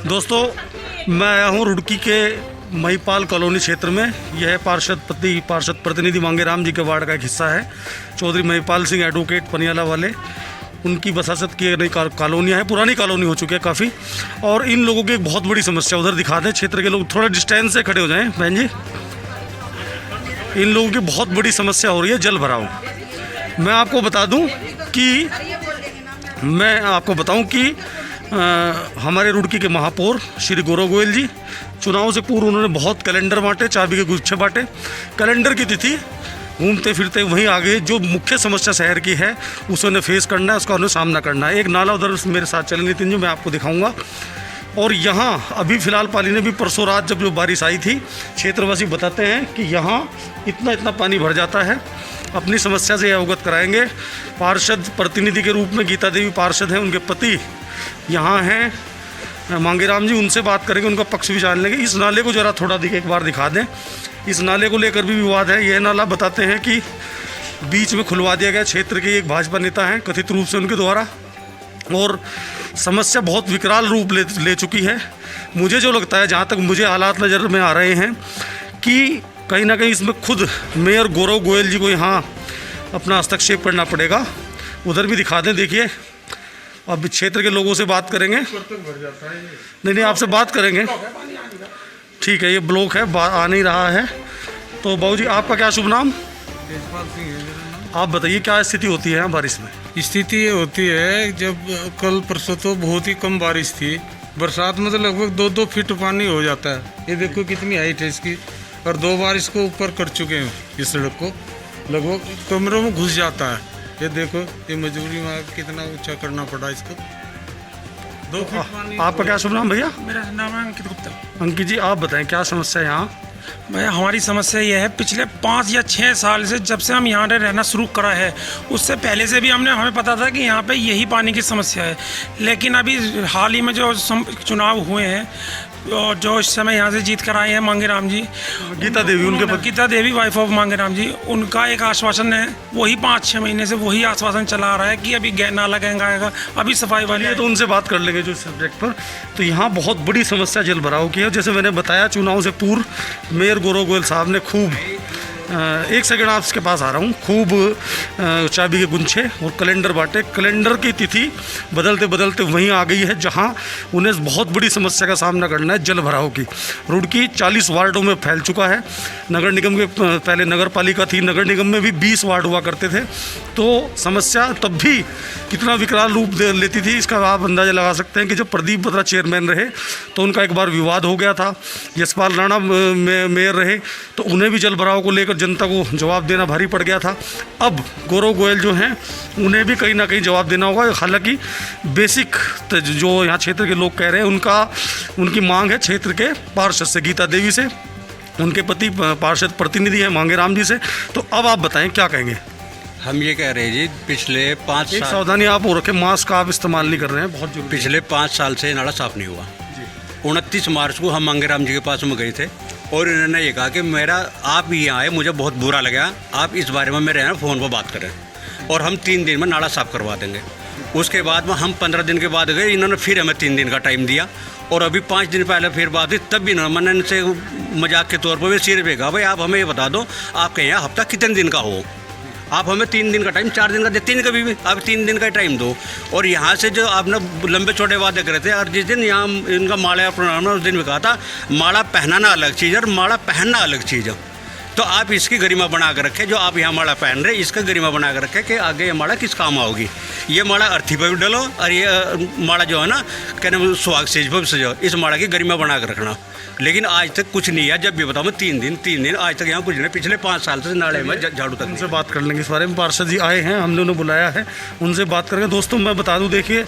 दोस्तों, मैं आया हूँ रुड़की के महिपाल कॉलोनी क्षेत्र में। यह पार्षद प्रतिनिधि मांगेराम जी के वार्ड का एक हिस्सा है। चौधरी महिपाल सिंह एडवोकेट पनियाला वाले, उनकी वसासत की नई कॉलोनियाँ हैं, पुरानी कॉलोनी हो चुकी है काफ़ी। और इन लोगों की एक बहुत बड़ी समस्या, उधर दिखा दें क्षेत्र के लोग, थोड़ा डिस्टेंस से खड़े हो जाएं बहन जी। इन लोगों की बहुत बड़ी समस्या हो रही है जल भराव। मैं आपको बताऊं कि हमारे रुड़की के महापौर श्री गौरव गोयल जी, चुनाव से पूर्व उन्होंने बहुत कैलेंडर बांटे, चाबी के गुच्छे बांटे। कैलेंडर की तिथि घूमते फिरते वहीं आगे जो मुख्य समस्या शहर की है उसे उन्हें फेस करना है, उसका उन्हें सामना करना है। एक नाला उधर मेरे साथ चले नितिन जी, मैं आपको दिखाऊंगा। और यहाँ अभी फ़िलहाल पाली ने भी परसों रात जब जो बारिश आई थी, क्षेत्रवासी बताते हैं कि यहाँ इतना पानी भर जाता है। अपनी समस्या से अवगत कराएंगे। पार्षद प्रतिनिधि के रूप में गीता देवी पार्षद हैं, उनके पति यहाँ हैं मांगेराम जी, उनसे बात करेंगे, उनका पक्ष भी जान लेंगे। इस नाले को ज़रा थोड़ा एक बार दिखा दें। इस नाले को लेकर भी विवाद है। यह नाला बताते हैं कि बीच में खुलवा दिया गया, क्षेत्र के एक भाजपा नेता हैं कथित रूप से उनके द्वारा, और समस्या बहुत विकराल रूप ले चुकी है। मुझे जो लगता है, जहाँ तक मुझे हालात नज़र में आ रहे हैं, कि कहीं ना कहीं इसमें खुद मेयर गौरव गोयल जी को यहाँ अपना हस्तक्षेप करना पड़ेगा। उधर भी दिखा दें, देखिए। अब क्षेत्र के लोगों से बात करेंगे। नहीं, आपसे बात करेंगे। ठीक है, ये ब्लॉक है, आ नहीं रहा है। तो बाबू जी, आपका क्या शुभ नाम? तेजपाल सिंह है मेरा नाम। आप बताइए क्या स्थिति होती है यहाँ बारिश में? स्थिति ये होती है, जब कल परसों तो बहुत ही कम बारिश थी, बरसात में तो लगभग 2-2 फीट पानी हो जाता है। ये देखो कितनी हाइट है इसकी, और 2 बार इसको ऊपर कर चुके हैं। इस सड़क को लगभग कमरों में घुस जाता है। ये देखो, ये मजबूरी में कितना ऊंचा करना पड़ा इसको। 2 फीट पानी। आपका क्या शुभ नाम भैया? मेरा नाम है अंकित गुप्ता। अंकित जी, आप बताएं क्या समस्या है यहाँ? भैया, हमारी समस्या ये है, पिछले 5 या 6 साल से जब से हम यहाँ रहना शुरू करा है, उससे पहले से भी हमें पता था कि यहाँ पे यही पानी की समस्या है। लेकिन अभी हाल ही में जो चुनाव हुए हैं, और जो इस समय यहाँ से जीत कर आए हैं मांगेराम जी, गीता देवी, उनके पति गीता देवी वाइफ ऑफ मांगेराम जी, उनका एक आश्वासन है, वही 5-6 महीने से वही आश्वासन चला आ रहा है कि अभी नाला गैंगा आएगा, अभी सफाई वाली है। तो उनसे बात कर लेंगे जो सब्जेक्ट पर। तो यहाँ बहुत बड़ी समस्या जल भराव की है। जैसे मैंने बताया, चुनाव से पूर्व मेयर गौरव गोयल साहब ने खूब, एक सेकंड आपके पास आ रहा हूँ, खूब चाबी के गुच्छे और कैलेंडर बांटे। कैलेंडर की तिथि बदलते बदलते वहीं आ गई है जहाँ उन्हें बहुत बड़ी समस्या का सामना करना है, जल भराव की। रुड़की 40 वार्डों में फैल चुका है। नगर निगम के पहले नगर पालिका थी, नगर निगम में भी 20 वार्ड हुआ करते थे। तो समस्या तब भी कितना विकराल रूप लेती थी, इसका आप अंदाज़ा लगा सकते हैं कि जब प्रदीप बत्रा चेयरमैन रहे तो उनका एक बार विवाद हो गया था। यशपाल राणा मेयर रहे तो उन्हें भी जल भराव को लेकर जनता को जवाब देना भारी पड़ गया था। अब गौरव गोयल जो हैं, उन्हें भी कहीं ना कहीं जवाब देना होगा। हालांकि बेसिक जो यहाँ क्षेत्र के लोग कह रहे हैं, उनकी मांग है क्षेत्र के पार्षद से, गीता देवी से, उनके पति पार्षद प्रतिनिधि हैं मांगेराम जी से। तो अब आप बताएं क्या कहेंगे? हम ये कह रहे हैं जी, पिछले 5 साल, सावधानी आप हो रखे, मास्क आप इस्तेमाल नहीं कर रहे हैं, बहुत जरूरी। पिछले 5 साल से नाला साफ नहीं हुआ। 29 मार्च को हम मांगेराम जी के पास में गए थे और इन्होंने ये कहा कि आप यहाँ आए, मुझे बहुत बुरा लगा, आप इस बारे में मेरे यहाँ फ़ोन पर बात करें और हम 3 दिन में नाला साफ करवा देंगे। उसके बाद में हम 15 दिन के बाद गए, इन्होंने फिर हमें 3 दिन का टाइम दिया, और अभी 5 दिन पहले फिर बात हुई, तब भी मैंने इनसे मजाक के तौर पर भी सिर पे कहा, भाई आप हमें ये बता दो, आपके यहाँ हफ्ता कितने दिन का हो, आप हमें 3 दिन का टाइम, 4 दिन का देते नहीं कभी भी, आप 3 दिन का टाइम दो। और यहाँ से जो आपने लंबे छोटे वादे करे थे, और जिस दिन यहाँ इनका माला प्रोग्राम, उस दिन भी कहा था माला पहनाना अलग चीज़ है और माला पहनना अलग चीज़ है। तो आप इसकी गरिमा बना कर रखें, जो आप यहाँ माला पहन रहे, इसका गरिमा बना कर रखें कि आगे ये माला किस काम आओगी। ये माला अर्थी पर भी डालो, और ये माला जो है ना, कहने सुहाग सेज पर भी सजाओ, इस माला की गरिमा बना कर रखना। लेकिन आज तक कुछ नहीं है। जब भी बताओ मैं 3 दिन आज तक यहाँ कुछ नहीं। पिछले 5 साल से नाले में झाड़ू तक। उनसे बात कर लेंगे इस बारे में। पार्षद जी आए हैं, हमने उन्हें बुलाया है, उनसे बात करेंगे। दोस्तों, मैं बता दूं, देखिए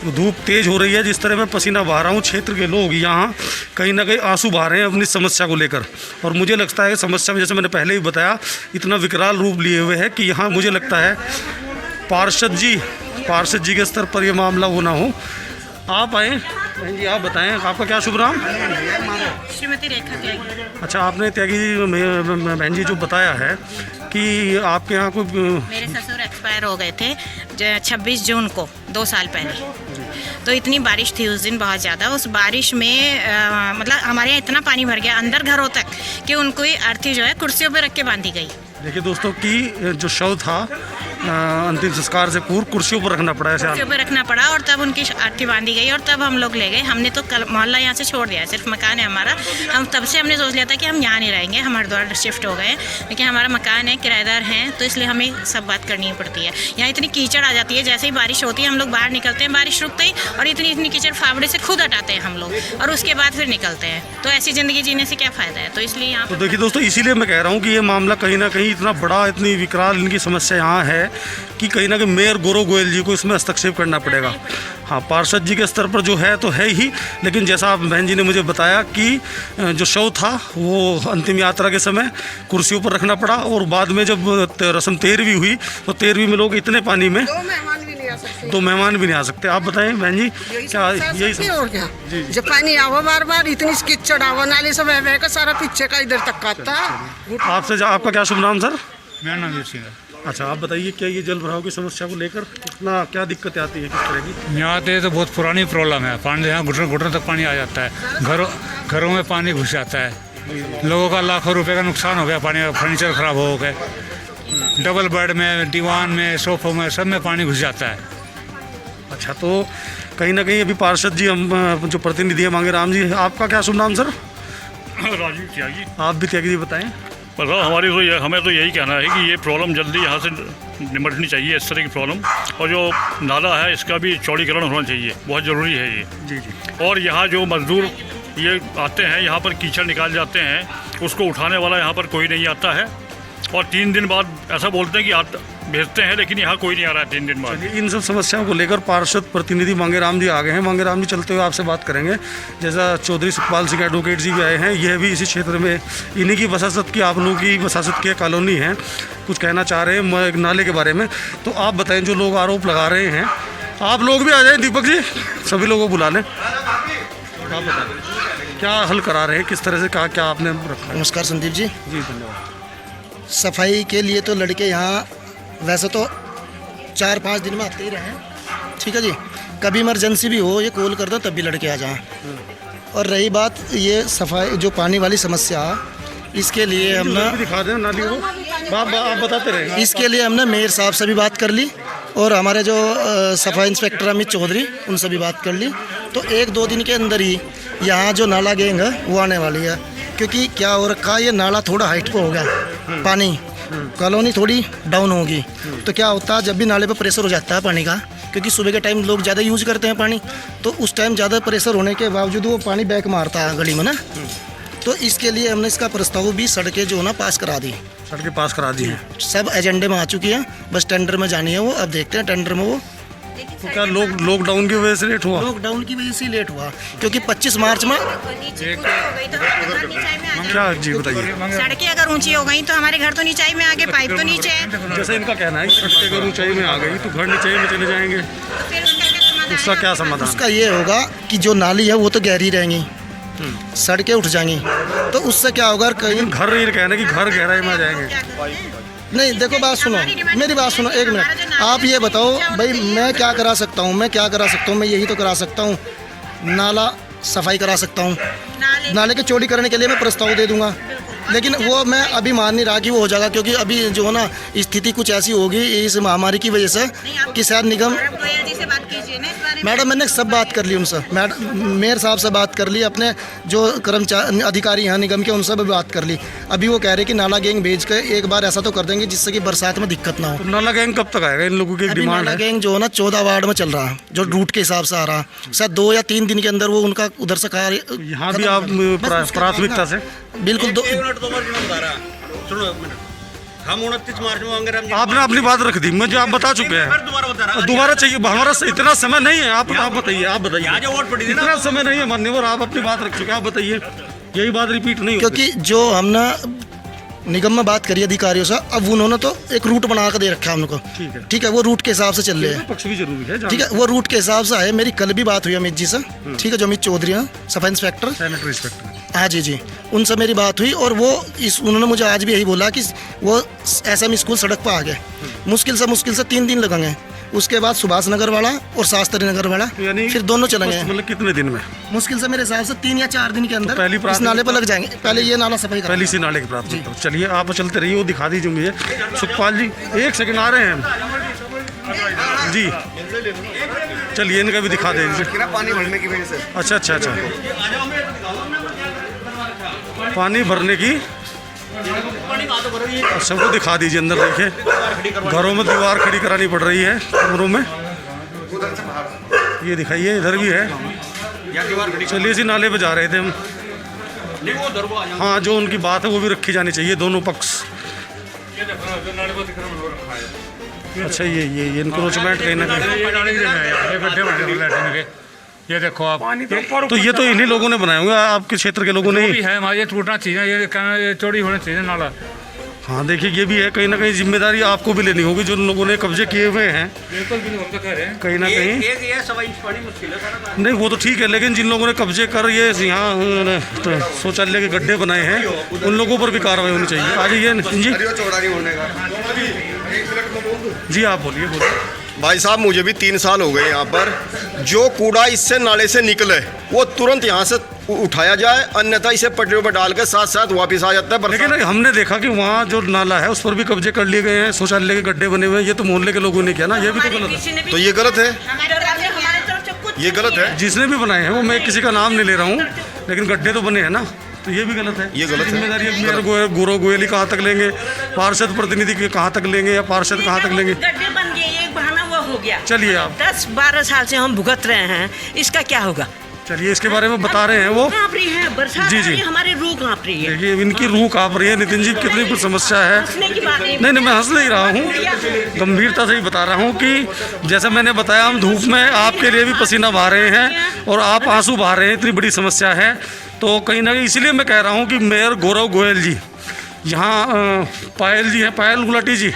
धूप तेज़ हो रही है, जिस तरह मैं पसीना बहा रहा हूँ, क्षेत्र के लोग यहाँ कहीं ना कहीं आंसू बहा रहे हैं अपनी समस्या को लेकर। और मुझे लगता है कि समस्या में, जैसे मैंने पहले ही बताया, इतना विकराल रूप लिए हुए है कि यहाँ मुझे लगता है पार्षद जी के स्तर पर यह मामला होना हो। आप आए बहन जी, आप बताएं आपका क्या शुभ नाम? श्रीमती रेखा त्यागी। अच्छा, आपने त्यागी बहन जी जो बताया है कि आपके यहाँ कोई, मेरे ससुर एक्सपायर हो गए थे 26 जून को, 2 साल पहले। तो इतनी बारिश थी उस दिन बहुत ज़्यादा। उस बारिश में मतलब हमारे यहाँ इतना पानी भर गया अंदर घरों तक कि उनको अर्थी जो है कुर्सियों पर रख के बांधी गई। देखिए दोस्तों कि जो शव था अंतिम संस्कार से पूर्व कुर्सियों पर रखना पड़ा ऐसे कुर्सियों पर रखना पड़ा और तब उनकी अर्थी बांधी गई और तब हम लोग ले गए। हमने तो कल मोहल्ला यहाँ से छोड़ दिया, सिर्फ मकान है हमारा। हम तब से हमने सोच लिया था कि हम यहाँ नहीं रहेंगे, हम हरिद्वार शिफ्ट हो गए, लेकिन हमारा मकान है, किराएदार हैं, तो इसलिए हमें सब बात करनी पड़ती है। यहाँ इतनी कीचड़ आ जाती है, जैसे ही बारिश होती है हम लोग बाहर निकलते हैं, बारिश रुकते ही और इतनी कीचड़ फावड़े से खुद हटाते हैं हम लोग और उसके बाद फिर निकलते हैं। तो ऐसी ज़िंदगी जीने से क्या फ़ायदा है। तो इसलिए यहाँ तो देखिए दोस्तों, इसीलिए मैं कह रहा हूँ कि ये मामला कहीं ना कहीं इतना बड़ा, इतनी विकराल इनकी समस्या यहाँ है कि कहीं ना कहीं मेयर गौरव गोयल जी को इसमें हस्तक्षेप करना पड़ेगा। हाँ, पार्षद जी के स्तर पर जो है तो है ही, लेकिन जैसा आप बहन जी ने मुझे बताया कि जो शव था वो अंतिम यात्रा के समय कुर्सियों पर रखना पड़ा और बाद में जब रस्म 13वीं हुई तो 13वीं में लोग इतने पानी में 2 मेहमान भी नहीं आ सकते। आप बताएं बहन जी, क्या यही और क्या जब पानी आवा बार बार इतनी कीचड़ आवा नाले से बह का सारा पीछे का इधर तक आता है। आपसे आपका क्या शुभ नाम सर? मेरा नाम वीर सिंह है। अच्छा, आप बताइए क्या ये जल भराव की समस्या को लेकर कितना क्या दिक्कतें आती है, किस तरह की? यहाँ पे तो बहुत पुरानी प्रॉब्लम है, पानी यहाँ घुटनों घुटनों तक पानी आ जाता है, घरों में पानी घुस जाता है, लोगों का लाखों रुपए का नुकसान हो गया, पानी का फर्नीचर खराब हो गए, डबल बेड में, दीवान में, सोफों में, सब में पानी घुस जाता है। अच्छा, तो कहीं ना कहीं अभी पार्षद जी हम जो प्रतिनिधि है मांगे राम जी, आपका क्या शुभ नाम सर? राजीव त्यागी। आप भी त्यागी जी बताएं। पर हमारी तो हमें तो यही कहना है कि ये प्रॉब्लम जल्दी यहाँ से निपटनी चाहिए, इस तरह की प्रॉब्लम। और जो नाला है इसका भी चौड़ीकरण होना चाहिए, बहुत ज़रूरी है ये। जी जी। और यहाँ जो मजदूर ये आते हैं, यहाँ पर कीचड़ निकाल जाते हैं, उसको उठाने वाला यहाँ पर कोई नहीं आता है। और 3 दिन बाद ऐसा बोलते हैं कि भेजते हैं, लेकिन यहाँ कोई नहीं आ रहा है 3 दिन बाद। इन सब समस्याओं को लेकर पार्षद प्रतिनिधि मांगे राम जी आ गए हैं। मांगे राम जी चलते हुए आपसे बात करेंगे। जैसा चौधरी सुखपाल सिंह एडवोकेट जी भी आए हैं, यह भी इसी क्षेत्र में इन्हीं की वसासत की, आप लोगों की वसासत की कॉलोनी है, कुछ कहना चाह रहे हैं नाले के बारे में। तो आप बताएं, जो लोग आरोप लगा रहे हैं, आप लोग भी आ जाएं, दीपक जी सभी लोगों को बुला लें। आप बताएं क्या हल करा रहे हैं, किस तरह से कहा, क्या आपने रखा? नमस्कार संदीप जी। जी धन्यवाद। सफाई के लिए तो लड़के यहाँ वैसे तो 4-5 दिन में आते ही रहे, ठीक है जी। कभी इमरजेंसी भी हो, ये कॉल कर दो तब भी लड़के आ जाएं। और रही बात ये सफाई जो पानी वाली समस्या, इसके लिए हमने दिखा दें नाली को, आप बताते रहे। इसके लिए हमने मेयर साहब से भी बात कर ली और हमारे जो सफाई इंस्पेक्टर अमित चौधरी, उनसे भी बात कर ली। तो 1-2 दिन के अंदर ही यहाँ जो नाला गैंग है वो आने वाली है। क्योंकि क्या हो रखा है, ये नाला थोड़ा हाइट पे हो गया, पानी कॉलोनी थोड़ी डाउन होगी, तो क्या होता है जब भी नाले पे प्रेशर हो जाता है पानी का, क्योंकि सुबह के टाइम लोग ज़्यादा यूज करते हैं पानी, तो उस टाइम ज़्यादा प्रेशर होने के बावजूद वो पानी बैक मारता है गली में ना। तो इसके लिए हमने इसका प्रस्ताव भी सड़कें जो है ना पास करा दी, सड़कें पास करा दी हैं, सब एजेंडे में आ चुकी हैं, बस टेंडर में जानी है वो। अब देखते हैं टेंडर में वो। तो क्या लॉकडाउन की वजह से लेट हुआ? लॉकडाउन की वजह से लेट हुआ, क्योंकि 25 मार्च में क्या जी बताइए। सड़कें अगर ऊंची हो गई तो हमारे घर तो नीचाई में आगे, पाइप तो नीचे है। जैसे इनका कहना है सड़कें अगर ऊंचाई में आ गई तो घर नीचाई में चले जाएंगे, तो फिर उसका क्या समाधान? उसका ये होगा कि जो नाली है वो तो गहरी रहेंगी, सड़कें उठ जाएंगी, तो उससे क्या होगा कहीं घर ये कहना कि घर गहराई में आ जाएंगे। नहीं। देखो बात सुनो, मेरी बात सुनो 1 मिनट। आप ये बताओ भाई मैं क्या करा सकता हूँ, मैं यही तो करा सकता हूँ, नाला सफाई करा सकता हूँ, नाले के चौड़ी करने के लिए मैं प्रस्ताव दे दूंगा, लेकिन वो मैं अभी मान नहीं रहा कि वो हो जाएगा, क्योंकि अभी जो है ना स्थिति कुछ ऐसी होगी इस महामारी की वजह से कि शायद निगम। मैडम मैंने सब बात कर ली उनसे, मेयर साहब से बात कर ली, अपने जो कर्मचारी अधिकारी हैं निगम के उनसे भी बात कर ली। अभी वो कह रहे कि नाला गैंग भेज कर एक बार ऐसा तो कर देंगे जिससे कि बरसात में दिक्कत ना हो। तो नाला गैंग कब तक आएगा? इन लोगों की डिमांड है। गैंग जो है ना 14 वार्ड में चल रहा है, जो रूट के हिसाब से आ रहा है, शायद 2 या 3 दिन के अंदर वो उनका उधर से कार्य। यहाँ भी आप प्राथमिकता से बिल्कुल हम 29 मार्च में मांगे राम जी। आपने अपनी बात रख दी, मुझे आप बता चुके हैं, दोबारा चाहिए? हमारा इतना समय नहीं है। आप बताइए, आप बताइए। यहाँ जो वोट पड़ी थी ना, इतना समय नहीं है मान्यवर, आप अपनी बात रख चुके हैं, आप बताइए, यही बात रिपीट नहीं होगी। क्योंकि जो हमने निगम में बात करी अधिकारियों से, अब उन्होंने तो एक रूट बना कर दे रखा है हमको, ठीक है, वो रूट के हिसाब से चल रहे हैं, पक्ष भी जरूरी है, ठीक है, वो रूट के हिसाब से है। मेरी कल भी बात हुई अमित जी से, ठीक है, जो अमित चौधरी हैं सफाई इंस्पेक्टर, सैनिटरी इंस्पेक्टर, हाँ जी, उनसे मेरी बात हुई और वो उन्होंने मुझे आज भी यही बोला कि वो SM स्कूल सड़क पर आ गए, मुश्किल से 3 दिन लगेंगे, उसके बाद सुभाष नगर वाला और शास्त्री नगर वाला, यानी फिर दोनों चलेंगे। मतलब कितने दिन में? मुश्किल से मेरे हिसाब से 3 या 4 दिन के अंदर पहली इस प्राथमिकता- नाले पर लग जाएंगे। पहले ये नाला सफाई पहली सी नाले की प्राथमिकता। चलिए आप चलते रहिए, वो दिखा दीजिए मुझे। सुखपाल जी 1 सेकंड आ रहे हैं हम जी, चलिए इनका भी दिखा दीजिए। पानी भरने की वजह से। अच्छा अच्छा अच्छा, पानी भरने की सबको दिखा दीजिए। अंदर देखिए घरों में दीवार खड़ी करानी पड़ रही है कमरों में, ये दिखाइए। इधर भी है। चलिए इसी नाले पे जा रहे थे हम। हाँ, जो उनकी बात है वो भी रखी जानी चाहिए, दोनों पक्ष। अच्छा ये इनक्रोचमेंट कहीं ना कहीं, ये देखो आप, तो ये तो इन्हीं लोगों ने बनाए होंगे, आपके क्षेत्र के लोगों ने ही। भी है हमारे, ये टूटना चाहिए, ये चौड़ी होना चाहिए नाला। हाँ देखिए, ये भी है कहीं ना कहीं जिम्मेदारी आपको भी लेनी होगी, जो लोगों ने कब्जे किए हुए हैं कहीं ना कहीं। नहीं वो तो ठीक है, लेकिन जिन लोगों ने कब्जे कर ये यहाँ शौचालय के गड्ढे बनाए हैं, उन लोगों पर भी कार्रवाई होनी चाहिए। आ जाइए जी। चौड़ा नहीं होने का। जी आप बोलिए। भाई साहब मुझे भी 3 साल हो गए यहाँ पर। जो कूड़ा इससे नाले से निकले वो तुरंत यहाँ से उठाया जाए, अन्यथा इसे पटरियों पर डाल के साथ साथ वापस आ जाता है। लेकिन हमने देखा कि वहाँ जो नाला है उस पर भी कब्जे कर लिए गए हैं, शौचालय के गड्ढे बने हुए हैं। ये तो मोहल्ले के लोगों ने किया ना, ये भी तो गलत है। तो ये गलत है, ये गलत है। जिसने भी बनाए हैं वो, मैं किसी का नाम नहीं ले रहा हूँ, लेकिन गड्ढे तो बने हैं ना, तो ये भी गलत है। ये गलत है। जिम्मेदारी मेयर गौरव गोयल ही कहाँ तक लेंगे, पार्षद प्रतिनिधि के कहाँ तक लेंगे, या पार्षद कहाँ तक लेंगे? गड्ढे बन गए, एक बहाना वो हो गया। चलिए आप 10-12 साल से हम भुगत रहे हैं, इसका क्या होगा? चलिए इसके बारे में बता रहे हैं वो। कांप रही है, बरसात जी, आ जी। रही है, हमारी रूह कांप रही है। देखिए इनकी रूह कांप रही है। नितिन जी कितनी कुछ समस्या है। हंसने की बात नहीं। नहीं मैं हंस नहीं रहा हूँ, गंभीरता से ही बता रहा हूँ कि जैसे मैंने बताया, हम धूप में आपके लिए भी पसीना बहा रहे हैं और आप आंसू बहा रहे हैं, इतनी बड़ी समस्या है। तो कहीं ना कहीं इसलिए मैं कह रहा हूँ कि मेयर गौरव गोयल जी, यहाँ पायल जी हैं, पायल गुलाटी जी,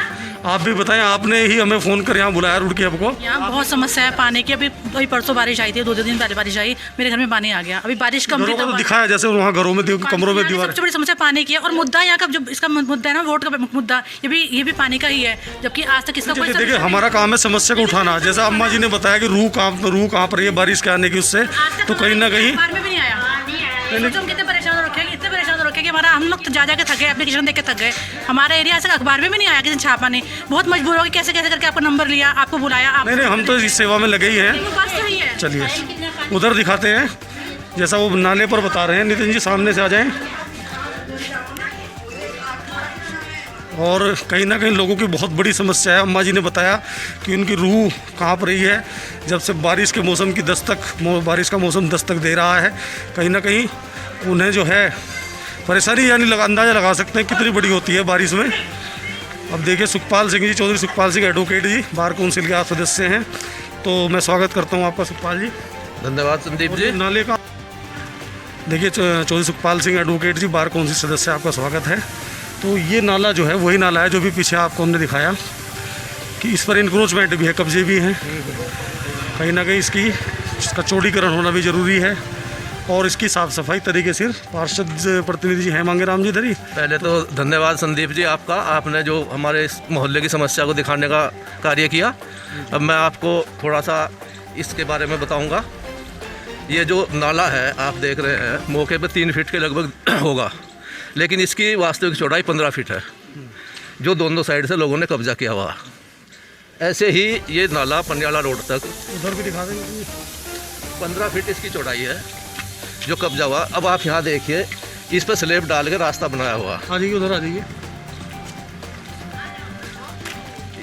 आप भी बताएं, आपने ही हमें फ़ोन कर यहाँ बुलाया रुड़की आपको। यहाँ बहुत समस्या है पानी की। अभी परसों बारिश आई थी, 2 दिन पहले बारिश आई, मेरे घर में पानी आ गया। अभी बारिश कम थी घरों को तो दिखाया जैसे वहाँ घरों में कमरों में दीवार। सबसे बड़ी समस्या पानी की है। और मुद्दा यहाँ का जो इसका मुद्दा है ना, वोट का मुद्दा, ये भी पानी का ही है, जबकि आज तक इसका कोई देखिए हमारा काम है समस्या को उठाना। जैसा अम्मा जी ने बताया कि रूह कांप रही है बारिश के आने की, उससे तो कहीं ना कहीं में भी नहीं आया। तो हम कितने परेशान हो रखे हैं, इतने परेशान हो रखे कि हम लोग तो जा के थक गए, एप्लीकेशन देख के थक गए। हमारा एरिया से अखबार में भी नहीं आया, किसी छापा नहीं। बहुत मजबूर हो गए, कैसे करके आपका नंबर लिया, आपको बुलाया। नहीं हम तो इस सेवा में लगे ही हैं। चलिए उधर दिखाते हैं, जैसा वो नाले पर बता रहे हैं। नितिन जी सामने से आ जाएं। और कहीं ना कहीं लोगों की बहुत बड़ी समस्या है। अम्मा जी ने बताया कि उनकी रूह कांप रही है जब से बारिश के मौसम की बारिश का मौसम दस्तक दे रहा है। कहीं ना कहीं उन्हें जो है परेशानी, यानी अंदाज़ा लगा सकते हैं कितनी बड़ी होती है बारिश में। अब देखिए सुखपाल सिंह जी, चौधरी सुखपाल सिंह एडवोकेट जी, बार काउंसिल के आप सदस्य हैं, तो मैं स्वागत करता हूँ आपका सुखपाल जी। धन्यवाद संदीप जी। नाले का देखिए चौधरी सुखपाल सिंह एडवोकेट जी, बार काउंसिल सदस्य, आपका स्वागत है। तो ये नाला जो है वही नाला है जो भी पीछे आपको हमने दिखाया कि इस पर इंक्रोचमेंट भी है, कब्जे भी हैं। कहीं ना कहीं इसका चौड़ीकरण होना भी ज़रूरी है और इसकी साफ़ सफाई तरीके से। पार्षद प्रतिनिधि जी हैं मांगेराम जी धरी। पहले तो धन्यवाद संदीप जी आपका, आपने जो हमारे इस मोहल्ले की समस्या को दिखाने का कार्य किया। अब मैं आपको थोड़ा सा इसके बारे में बताऊंगा। ये जो नाला है आप देख रहे हैं, मौके पे 3 फीट के लगभग होगा, लेकिन इसकी वास्तविक चौड़ाई 15 फीट है, जो दोनों साइड से लोगों ने कब्जा किया हुआ। ऐसे ही ये नाला पनियाला रोड तक उधर भी दिखा देंगे, 15 फीट इसकी चौड़ाई है जो कब्जा हुआ। अब आप यहाँ देखिए, इस पर स्लेब डाल के रास्ता बनाया हुआ। आ जाइए उधर आ जाइए।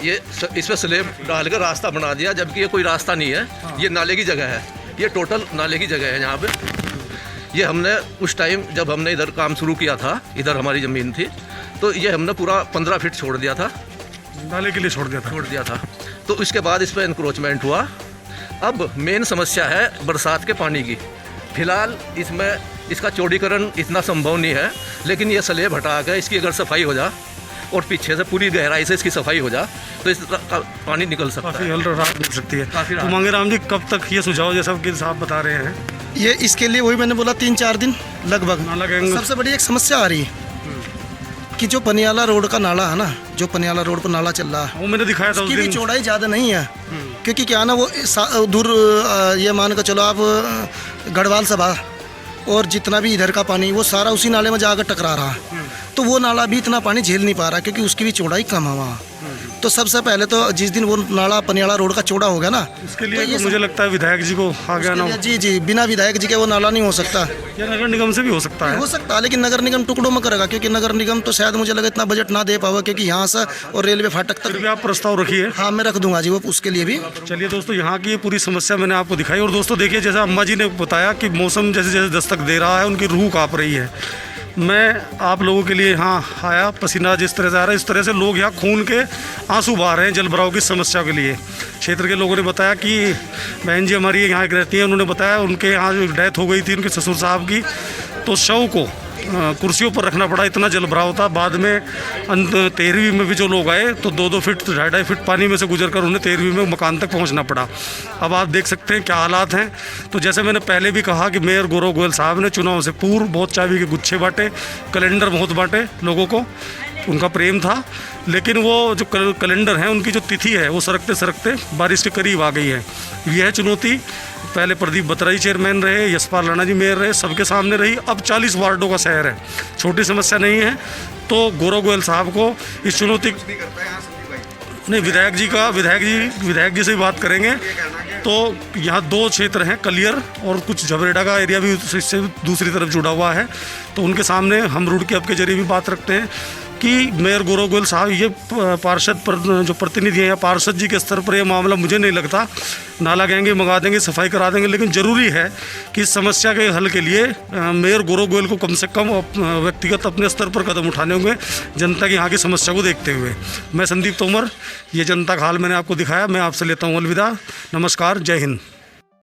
ये इस पर स्लेब डाल के रास्ता बना दिया, जबकि ये कोई रास्ता नहीं है, ये नाले की जगह है, ये टोटल नाले की जगह है यहाँ पे। ये हमने उस टाइम जब हमने इधर काम शुरू किया था, इधर हमारी ज़मीन थी, तो ये हमने पूरा 15 फीट छोड़ दिया था, नाले के लिए छोड़ दिया था। तो इसके बाद इस पर इंक्रोचमेंट हुआ। अब मेन समस्या है बरसात के पानी की। फिलहाल इसमें इसका चौड़ीकरण इतना संभव नहीं है, लेकिन ये स्लेब हटा कर इसकी अगर सफाई हो जा और पीछे से पूरी गहराई से इसकी सफाई हो जा तो इस पानी निकल सकता है, काफ़ी राहत मिल सकती है। काफ़ी तो मांगेराम जी कब तक ये सुझाव जैसा कि साहब बता रहे हैं? ये इसके लिए वही मैंने बोला 3-4 दिन लगभग। नाला के सबसे बड़ी एक समस्या आ रही है, कि जो पनियाला रोड का नाला है ना, जो पनियाला रोड पर नाला चल रहा है, वो मैंने दिखाया था उस उसकी भी दिन। चौड़ाई ज़्यादा नहीं है, क्योंकि क्या ना वो दूर ये मान कर चलो आप गढ़वाल सभा और जितना भी इधर का पानी वो सारा उसी नाले में जाकर टकरा रहा है। तो वो नाला भी इतना पानी झेल नहीं पा रहा, क्योंकि उसकी भी चौड़ाई कम है वहाँ। तो सबसे पहले तो जिस दिन वो नाला पनियाला रोड का चौड़ा हो गया ना, इसके लिए तो मुझे लगता है विधायक जी को आ गया ना, जी जी, बिना विधायक जी के वो नाला नहीं हो सकता। या नगर निगम से भी हो सकता है। हो सकता है, लेकिन नगर निगम टुकड़ों में करेगा, क्योंकि नगर निगम तो शायद मुझे लगा इतना बजट ना दे पावा, क्योंकि यहाँ से और रेलवे फाटक फिर तक। भी आप प्रस्ताव रखिए। हाँ, मैं रख दूंगा जी वो, उसके लिए भी। चलिए दोस्तों, यहाँ की ये पूरी समस्या मैंने आपको दिखाई। और दोस्तों देखिए, जैसा अम्मा जी ने बताया कि मौसम जैसे जैसे दस्तक दे रहा है, उनकी रूह काँप रही है। मैं आप लोगों के लिए यहाँ आया, पसीना जिस तरह से आ रहा है, इस तरह से लोग यहाँ खून के आंसू बहा रहे हैं जल भराव की समस्या के लिए। क्षेत्र के लोगों ने बताया कि बहन जी हमारी यहाँ एक रहती हैं, उन्होंने बताया उनके यहाँ जो डेथ हो गई थी उनके ससुर साहब की, तो शव को कुर्सियों पर रखना पड़ा, इतना जल भराव था। बाद में 13वीं में भी जो लोग आए तो 2-2 फीट 2.5 फीट पानी में से गुजरकर उन्हें 13वीं में मकान तक पहुंचना पड़ा। अब आप देख सकते हैं क्या हालात हैं। तो जैसे मैंने पहले भी कहा कि मेयर गौरव गोयल साहब ने चुनाव से पूर्व बहुत चाबी के गुच्छे बांटे, कैलेंडर बहुत बांटे लोगों को, उनका प्रेम था। लेकिन वो जो कैलेंडर हैं, उनकी जो तिथि है वो सरकते सरकते बारिश के करीब आ गई है। यह चुनौती पहले प्रदीप बत्रा चेयरमैन रहे, यशपाल राणा जी मेयर रहे, सबके सामने रही। अब 40 वार्डों का शहर है, छोटी समस्या नहीं है। तो गौरव गोयल साहब को इस चुनौती नहीं, विधायक जी से भी बात करेंगे। तो यहाँ 2 क्षेत्र हैं, कलियर और कुछ झबरेडा का एरिया भी इससे दूसरी तरफ जुड़ा हुआ है। तो उनके सामने हम रुड़की अब के जरिए भी बात रखते हैं कि मेयर गौरव गोयल साहब, ये पार्षद जो प्रतिनिधि हैं या पार्षद जी के स्तर पर ये मामला मुझे नहीं लगता, नाला कहेंगे मंगा देंगे, सफाई करा देंगे। लेकिन ज़रूरी है कि इस समस्या के हल के लिए मेयर गौरव गोयल को कम से कम व्यक्तिगत अपने स्तर पर कदम उठाने होंगे, जनता की यहाँ की समस्या को देखते हुए। मैं संदीप तोमर, ये जनता का हाल मैंने आपको दिखाया। मैं आपसे लेता हूँ अलविदा। नमस्कार, जय हिंद।